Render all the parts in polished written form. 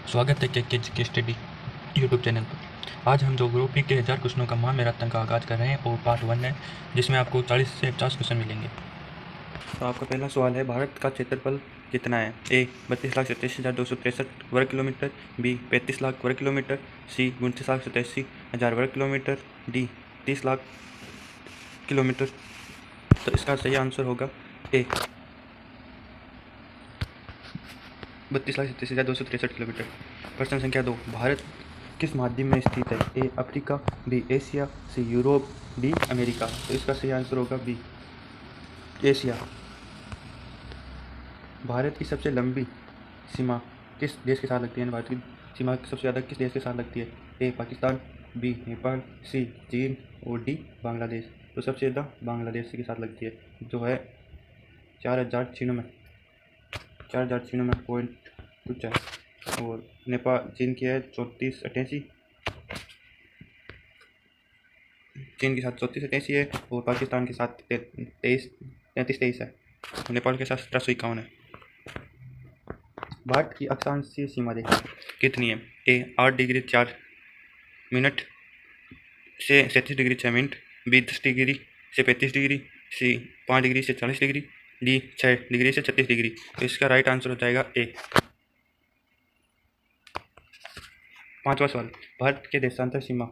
स्वागत है के स्टडी यूट्यूब चैनल पर। आज हम जो ग्रुप बी के 1000 क्वेश्चनों का महामैराथन का आगाज़ कर रहे हैं और पार्ट 1 है, जिसमें आपको 40 से 50 क्वेश्चन मिलेंगे। तो आपका पहला सवाल है, भारत का क्षेत्रफल कितना है? ए 32,87,263 वर्ग किलोमीटर, बी 35 लाख वर्ग किलोमीटर, सी 29,87,000 वर्ग किलोमीटर, डी 30 लाख किलोमीटर। तो इसका सही आंसर होगा ए 32,87,263 किलोमीटर। प्रश्न संख्या 2, भारत किस महाद्वीप में स्थित है? A Africa, B Asia, C Europe, D America. तो इसका सही आंसर होगा बी एशिया। भारत की सबसे लंबी सीमा किस देश के साथ लगती है? भारत की सीमा सबसे ज़्यादा किस देश के साथ लगती है? ए पाकिस्तान, बी नेपाल, सी चीन और डी बांग्लादेश। तो सबसे ज़्यादा बांग्लादेश के साथ लगती है, जो है 4,096 कुछ है। और नेपाल चीन की है 3488, चीन के साथ 3488 है, और पाकिस्तान के साथ 3323 है, और नेपाल के साथ 1751 है। भारत की अक्षांशीय सीमा देखिए कितनी है? ए 8 डिग्री 4 मिनट से 37 डिग्री 6 मिनट, बी 10 डिग्री से 35 डिग्री, सी 5 डिग्री से 40 डिग्री, डी 6 डिग्री से 36 डिग्री। तो इसका राइट आंसर हो जाएगा ए। पांचवा सवाल, भारत के देशांतर सीमा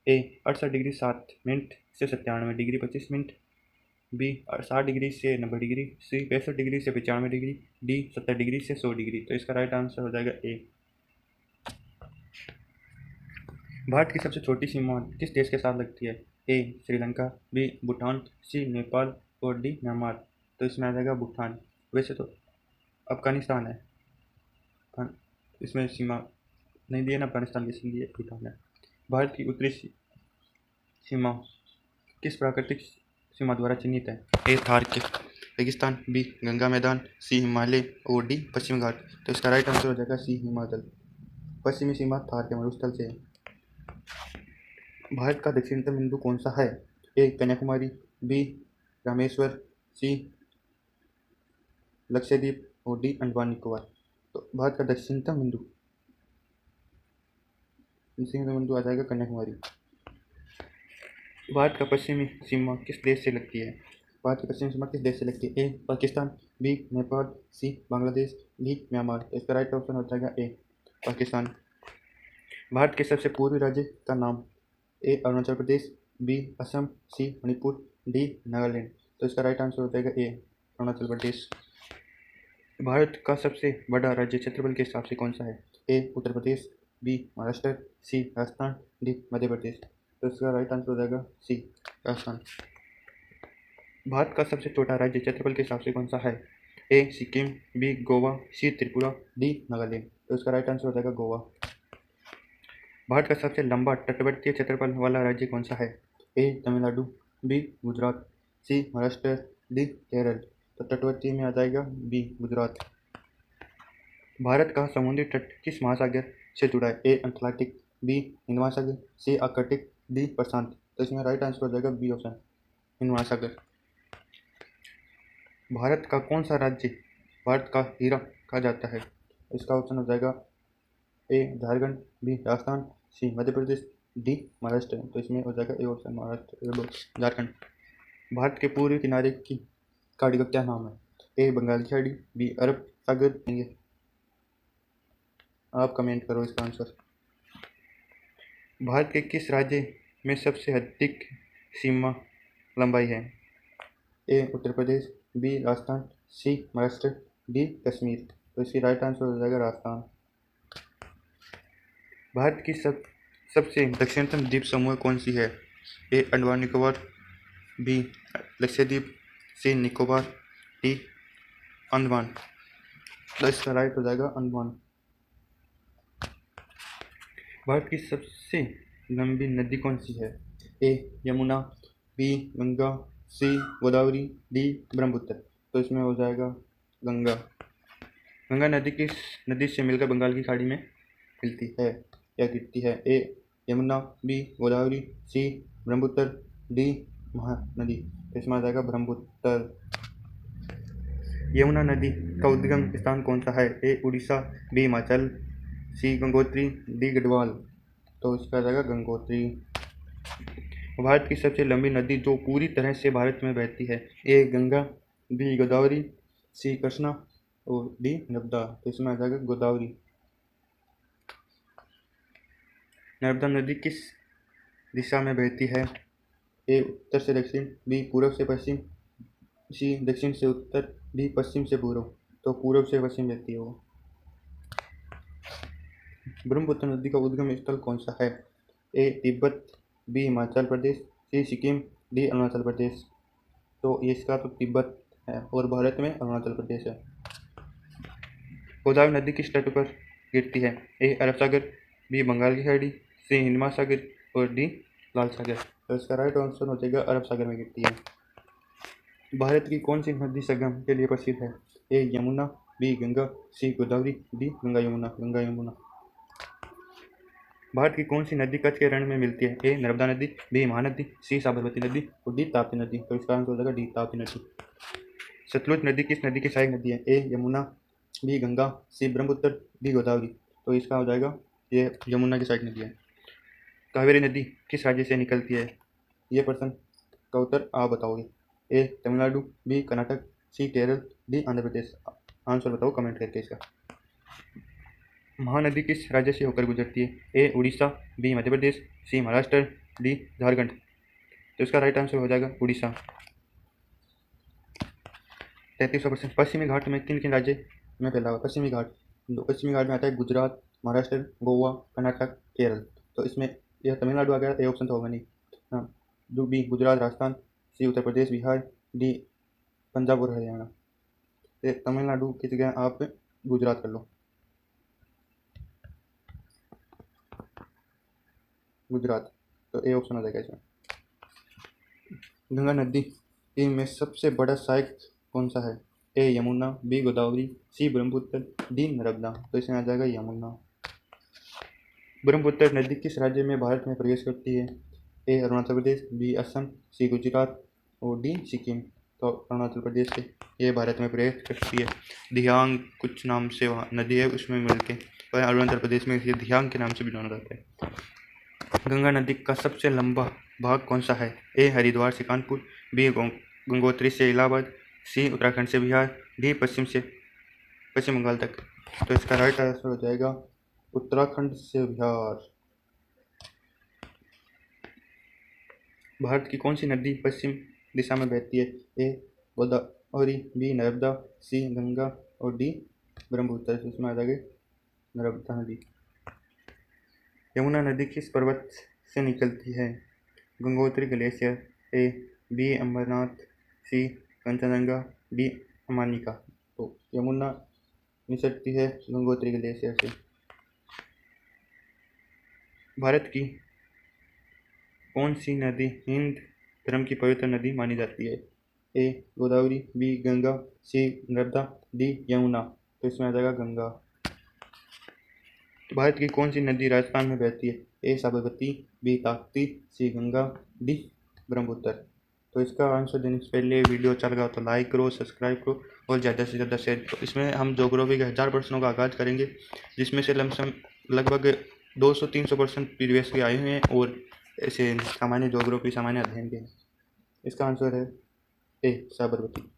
ए 68 डिग्री 7 मिनट से 97 डिग्री 25 मिनट, बी 60 डिग्री से 90 डिग्री, सी 65 डिग्री से 95 डिग्री, डी 70 डिग्री से 100 डिग्री। तो इसका राइट आंसर हो जाएगा ए। भारत की सबसे छोटी सीमा किस देश के साथ लगती है? ए श्रीलंका, बी भूटान, सी नेपाल और डी म्यांमार। तो इसमें आ जाएगा भूटान। वैसे तो अफगानिस्तान है, इसमें सीमा नहीं दी है ना, अफगानिस्तान की सीमा भूटान है। भारत की उत्तरी सीमा किस प्राकृतिक सीमा द्वारा चिन्हित है? ए थार के रेगिस्तान, बी गंगा मैदान, सी हिमालय और डी पश्चिम घाट। तो इसका राइट आंसर हो जाएगा सी हिमाचल। पश्चिमी सीमा थार के मरुस्थल से है। भारत का दक्षिणतम बिंदु कौन सा है? ए कन्याकुमारी, बी रामेश्वर, सी लक्षद्वीप और डी अंडमान निकोबार। तो भारत का दक्षिणतम बिंदु आ जाएगा कन्याकुमारी। भारत का पश्चिमी सीमा किस देश से लगती है? भारत की पश्चिमी सीमा किस देश से लगती है? ए पाकिस्तान, बी नेपाल, सी बांग्लादेश, डी म्यांमार। तो इसका राइट ऑप्शन हो जाएगा ए पाकिस्तान। भारत के सबसे पूर्वी राज्य का नाम? ए अरुणाचल प्रदेश, बी असम, सी मणिपुर, डी नागालैंड। तो इसका राइट आंसर हो जाएगा ए अरुणाचल प्रदेश। भारत का सबसे बड़ा राज्य क्षेत्रफल के हिसाब से कौन सा है? ए उत्तर प्रदेश, बी महाराष्ट्र, सी राजस्थान, डी मध्य प्रदेश। तो इसका राइट आंसर हो जाएगा सी राजस्थान। भारत का सबसे छोटा राज्य क्षेत्रफल के हिसाब से कौन सा है? ए सिक्किम, बी गोवा, सी त्रिपुरा, डी नागालैंड। तो इसका राइट आंसर हो जाएगा गोवा। भारत का सबसे लंबा तटवर्तीय क्षेत्रफल वाला राज्य कौन सा है? ए तमिलनाडु, बी गुजरात, सी महाराष्ट्र, डी केरल। तो तटवर्तीय में आ जाएगा बी गुजरात। भारत का समुद्री तट किस महासागर से जुड़ा है? ए अटलांटिक, बी हिंद महासागर, सी आर्कटिक, डी प्रशांत। तो इसमें राइट आंसर हो जाएगा बी ऑप्शन, हिंद महासागर। भारत का कौन सा राज्य भारत का हीरा कहा जाता है? इसका ऑप्शन हो जाएगा ए झारखंड, बी राजस्थान, सी मध्य प्रदेश, डी महाराष्ट्र। तो इसमें हो जाएगा ए ऑप्शन महाराष्ट्र झारखंड। भारत के पूर्वी किनारे की खाड़ी का क्या नाम है? ए बंगाल की खाड़ी, बी अरब सागर। आप कमेंट करो इसका आंसर। भारत के किस राज्य में सबसे अधिक सीमा लंबाई है? ए उत्तर प्रदेश, बी राजस्थान, सी महाराष्ट्र, डी कश्मीर। तो इसकी राइट आंसर हो जाएगा राजस्थान। भारत की सबसे दक्षिणतम द्वीप समूह कौन सी है? ए अंडमान निकोबार, बी लक्षद्वीप, सी निकोबार, डी अंडमान। तो इसका राइट हो जाएगा अंडमान। भारत की सबसे लंबी नदी कौन सी है? ए यमुना, बी गंगा, सी गोदावरी, डी ब्रह्मपुत्र। तो इसमें हो जाएगा गंगा। गंगा नदी किस नदी से मिलकर बंगाल की खाड़ी में मिलती है या गिरती है? ए यमुना, बी गोदावरी, सी ब्रह्मपुत्र, डी महानदी। तो इसमें आ जाएगा ब्रह्मपुत्र। यमुना नदी का उद्गम स्थान कौन सा है? ए उड़ीसा, बी हिमाचल, सी गंगोत्री, डी गढ़वाल। तो इसका आ जाएगा गंगोत्री। भारत की सबसे लंबी नदी जो पूरी तरह से भारत में बहती है, ए गंगा, बी गोदावरी, सी कृष्णा और डी नर्मदा। तो इसमें आ जाएगा गोदावरी। नर्मदा नदी किस दिशा में बहती है? ए उत्तर से दक्षिण, बी पूर्व से पश्चिम, सी दक्षिण से उत्तर, डी पश्चिम से पूर्व। तो पूर्व से पश्चिम बहती है वो। ब्रह्मपुत्र नदी का उद्गम स्थल कौन सा है? ए तिब्बत, बी हिमाचल प्रदेश, सी सिक्किम, डी अरुणाचल प्रदेश। तो इसका तो तिब्बत है और भारत में अरुणाचल प्रदेश है। गोदावरी नदी किस तट पर गिरती है? ए अरब सागर, बी बंगाल की खाड़ी, सी हिंद महासागर और डी लाल सागर। तो इसका राइट आंसर हो जाएगा अरब सागर में गिरती है। भारत की कौन सी नदी संगम के लिए प्रसिद्ध है? ए यमुना, बी गंगा, सी गोदावरी, डी गंगा यमुना। गंगा यमुना। भारत की कौन सी नदी कच्छ के रण में मिलती है? ए नर्मदा नदी, बी महानदी, सी साबरमती नदी और डी ताप्ती नदी। तो इसका आंसर हो जाएगा डी ताप्ती नदी। सतलुज नदी किस नदी की सहायक नदी है? ए यमुना, बी गंगा, सी ब्रह्मपुत्र, डी गोदावरी। तो इसका हो जाएगा ये यमुना की सहायक नदी है। कावेरी नदी किस राज्य से निकलती है? ये प्रश्न का उत्तर आप बताओगे। ए तमिलनाडु, बी कर्नाटक, सी केरल, डी आंध्र प्रदेश। आंसर बताओ कमेंट करके इसका। महानदी किस राज्य से होकर गुजरती है? ए उड़ीसा, बी मध्य प्रदेश, सी महाराष्ट्र, डी झारखंड। तो इसका राइट आंसर हो जाएगा उड़ीसा। 33% पश्चिमी घाट में किन किन राज्य में फैला हुआ? पश्चिमी घाट में आता है गुजरात, महाराष्ट्र, गोवा, कर्नाटक, केरल। तो इसमें यह तमिलनाडु आ गया, ए ऑप्शन तो होगा नहीं। हाँ, जो बी गुजरात राजस्थान, सी उत्तर प्रदेश बिहार, डी पंजाब और हरियाणा। तमिलनाडु की जगह आप गुजरात कर लो, गुजरात। तो ए ऑप्शन हो जाएगा इसमें। गंगा नदी में सबसे बड़ा सहायक कौन सा है? ए यमुना, बी गोदावरी, सी ब्रह्मपुत्र, डी नर्मदा। तो इसमें आ जाएगा यमुना। ब्रह्मपुत्र नदी किस राज्य में भारत में प्रवेश करती है? ए अरुणाचल प्रदेश, बी असम, सी गुजरात और डी सिक्किम। तो अरुणाचल प्रदेश से ये भारत में प्रवेश करती है। दियांग कुछ नाम से वहाँ नदी है, उसमें मिलके तो अरुणाचल प्रदेश में इसे दियांग के नाम से भी जाना जाता है। गंगा नदी का सबसे लंबा भाग कौन सा है? ए हरिद्वार से कानपुर, बी गंगोत्री से इलाहाबाद, सी उत्तराखंड से बिहार, डी पश्चिम बंगाल तक। तो इसका राइट आंसर हो जाएगा उत्तराखंड से बिहार। भारत की कौन सी नदी पश्चिम दिशा में बहती है? ए गोदावरी, बी नर्मदा, सी गंगा और डी ब्रह्मपुत्र। इसमें आ जाएगी नर्मदा नदी। यमुना नदी किस पर्वत से निकलती है? Gangotri glacier, A B Amarnath, C Kanchenjunga, D Amanika. तो यमुना निकलती है गंगोत्री ग्लेशियर से। भारत की कौन सी नदी हिंद धर्म की पवित्र नदी मानी जाती है? ए गोदावरी, बी गंगा, सी नर्मदा, डी यमुना। तो इसमें आ जाएगा गंगा। भारत की कौन सी नदी राजस्थान में बहती है? ए साबरमती, बी ताप्ती, सी गंगा, डी ब्रह्मपुत्र। तो इसका आंसर देने से पहले वीडियो अच्छा लगा तो लाइक करो, सब्सक्राइब करो और ज़्यादा से ज़्यादा शेयर करो। इसमें हम ज्योग्राफी के 1000 प्रश्नों का आगाज़ करेंगे, जिसमें से लमसम लगभग 200-300 प्रश्न प्रीवियस के आए हुए हैं और ऐसे सामान्य ज्योग्राफी, सामान्य अध्ययन के। इसका आंसर है ए साबरमती।